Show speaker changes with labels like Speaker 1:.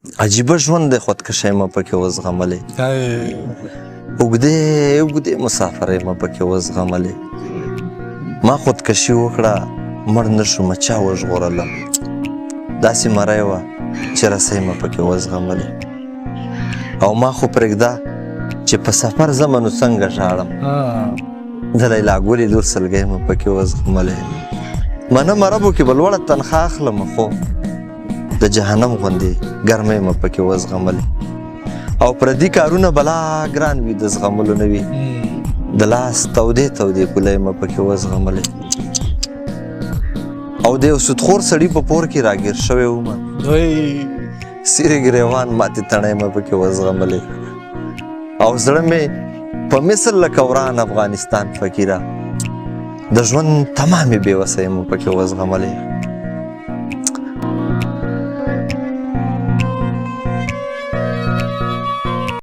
Speaker 1: عجیبه ژوند دی خودکشۍ مه پکې وزغملې اوږدې اوږدې مسافرۍ مه پکې وزغملې ما خودکشي وکړه مړ نه شومه چا وژغورله داسې مری وه چې رسۍ مه پکې وزغملې او ما خو پرېږده چې په سفر ځمه نو څنګه ژاړم د لیلا ګلې لور سلګۍ مه پکې وزغملې منمه ربو کې به لوړه تنخوا اخلمه خو د جهنم غوندې ګرمۍ مه پکې وزغملې او پردي کارونه بلا ګران وي د زغملو نه وي د لاس تودې تودې ګولۍ مه پکې وزغملې او د یو سودخور سړي په پور کې راګیر شوی ومه سیرې ګریوان ماتې تڼۍ مه پکې وزغملې او زړه مې په مثل لکه وران افغانستان فقیره د ژوند تمامې بېوسۍ مه پکې وزغملې